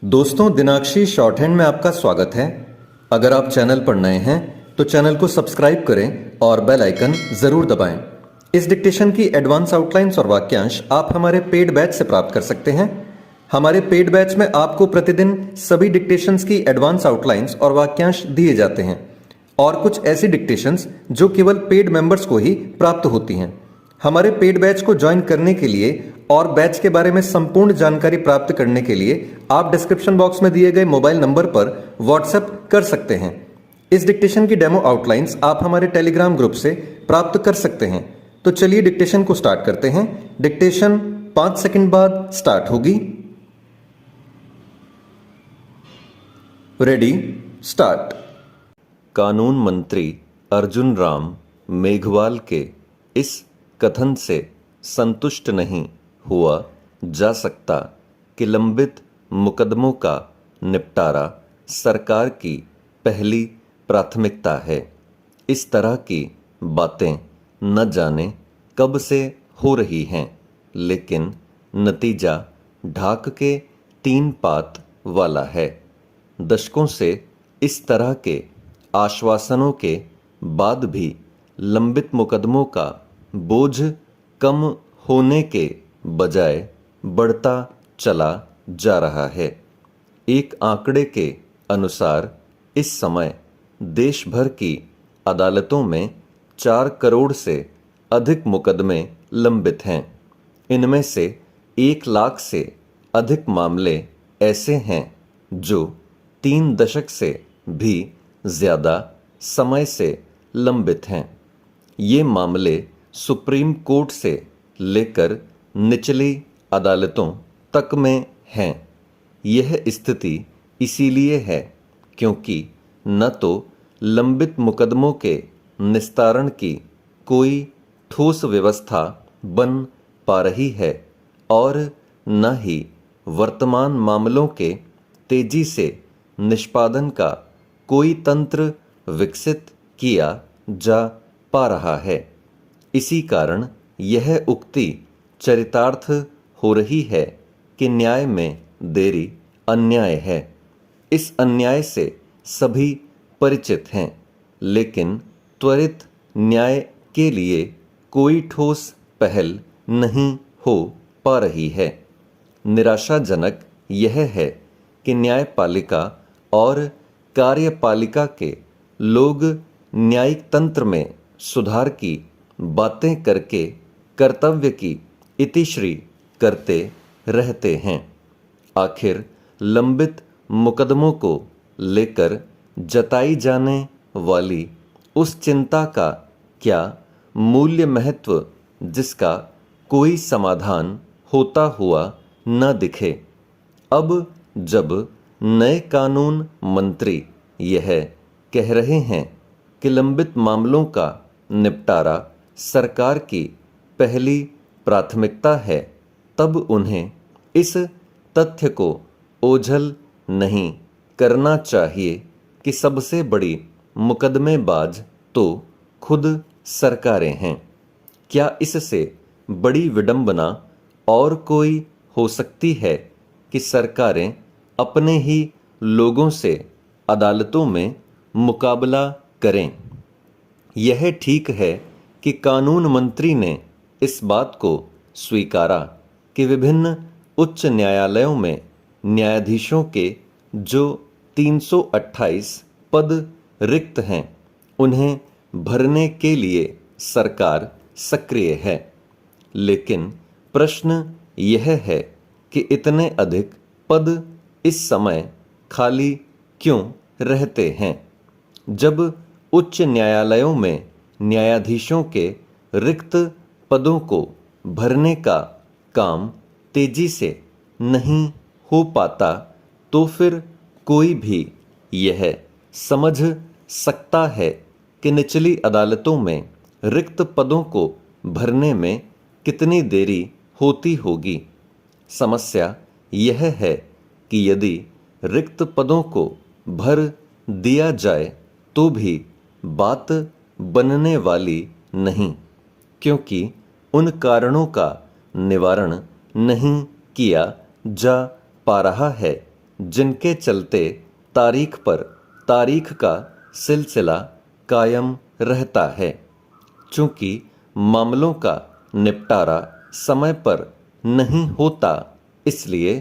दोस्तों, दिनाक्षी short hand में आपका स्वागत है। अगर आप चैनल पर नए हैं तो चैनल को सब्सक्राइब करें और बेल आइकन जरूर दबाएं। इस डिक्टेशन की एडवांस आउटलाइंस और वाक्यांश आप हमारे पेड बैच से प्राप्त कर सकते हैं। हमारे पेड बैच में आपको प्रतिदिन सभी डिक्टेशंस की एडवांस आउटलाइंस और वाक्यांश दिए जाते हैं और कुछ ऐसी डिक्टेशंस जो केवल पेड मेंबर्स को ही प्राप्त होती हैं। हमारे पेड बैच को ज्वाइन करने के लिए और बैच के बारे में संपूर्ण जानकारी प्राप्त करने के लिए आप डिस्क्रिप्शन बॉक्स में दिए गए मोबाइल नंबर पर व्हाट्सएप कर सकते हैं। इस डिक्टेशन की डेमो आउटलाइंस आप हमारे टेलीग्राम ग्रुप से प्राप्त कर सकते हैं। तो चलिए डिक्टेशन को स्टार्ट करते हैं। डिक्टेशन 5 सेकंड बाद स्टार्ट होगी। Ready, start. कानून मंत्री अर्जुन राम मेघवाल के इस कथन से संतुष्ट नहीं हुआ जा सकता कि लंबित मुकदमों का निपटारा सरकार की पहली प्राथमिकता है। इस तरह की बातें न जाने कब से हो रही हैं, लेकिन नतीजा ढाक के 3 पात वाला है। दशकों से इस तरह के आश्वासनों के बाद भी लंबित मुकदमों का बोझ कम होने के बजाय बढ़ता चला जा रहा है। एक आंकड़े के अनुसार इस समय देश भर की अदालतों में 4 करोड़ से अधिक मुकदमे लंबित हैं। इनमें से 1 लाख से अधिक मामले ऐसे हैं जो 3 दशक से भी ज़्यादा समय से लंबित हैं। ये मामले सुप्रीम कोर्ट से लेकर निचली अदालतों तक में हैं। यह स्थिति इसीलिए है क्योंकि न तो लंबित मुकदमों के निस्तारण की कोई ठोस व्यवस्था बन पा रही है और न ही वर्तमान मामलों के तेजी से निष्पादन का कोई तंत्र विकसित किया जा पा रहा है। इसी कारण यह उक्ति चरितार्थ हो रही है कि न्याय में देरी अन्याय है। इस अन्याय से सभी परिचित हैं, लेकिन त्वरित न्याय के लिए कोई ठोस पहल नहीं हो पा रही है। निराशाजनक यह है कि न्यायपालिका और कार्यपालिका के लोग न्यायिक तंत्र में सुधार की बातें करके कर्तव्य की इतिश्री करते रहते हैं। आखिर लंबित मुकदमों को लेकर जताई जाने वाली उस चिंता का क्या मूल्य महत्व जिसका कोई समाधान होता हुआ न दिखे। अब जब नए कानून मंत्री यह कह रहे हैं कि लंबित मामलों का निपटारा सरकार की पहली प्राथमिकता है, तब उन्हें इस तथ्य को ओझल नहीं करना चाहिए कि सबसे बड़ी मुकदमेबाज तो खुद सरकारें हैं। क्या इससे बड़ी विडंबना और कोई हो सकती है कि सरकारें अपने ही लोगों से अदालतों में मुकाबला करें? यह ठीक है कि कानून मंत्री ने इस बात को स्वीकारा कि विभिन्न उच्च न्यायालयों में न्यायाधीशों के जो 328 पद रिक्त हैं, उन्हें भरने के लिए सरकार सक्रिय है। लेकिन प्रश्न यह है कि इतने अधिक पद इस समय खाली क्यों रहते हैं? जब उच्च न्यायालयों में न्यायाधीशों के रिक्त पदों को भरने का काम तेजी से नहीं हो पाता, तो फिर कोई भी यह समझ सकता है कि निचली अदालतों में रिक्त पदों को भरने में कितनी देरी होती होगी। समस्या यह है कि यदि रिक्त पदों को भर दिया जाए तो भी बात बनने वाली नहीं, क्योंकि उन कारणों का निवारण नहीं किया जा पा रहा है जिनके चलते तारीख पर तारीख का सिलसिला कायम रहता है। चूंकि मामलों का निपटारा समय पर नहीं होता, इसलिए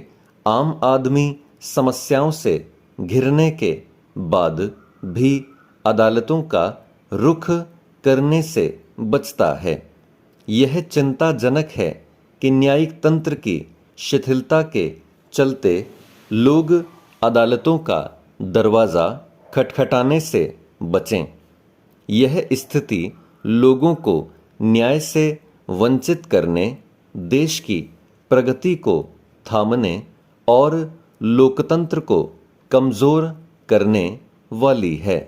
आम आदमी समस्याओं से घिरने के बाद भी अदालतों का रुख करने से बचता है। यह चिंताजनक है कि न्यायिक तंत्र की शिथिलता के चलते लोग अदालतों का दरवाज़ा खटखटाने से बचें। यह स्थिति लोगों को न्याय से वंचित करने, देश की प्रगति को थामने और लोकतंत्र को कमज़ोर करने वाली है।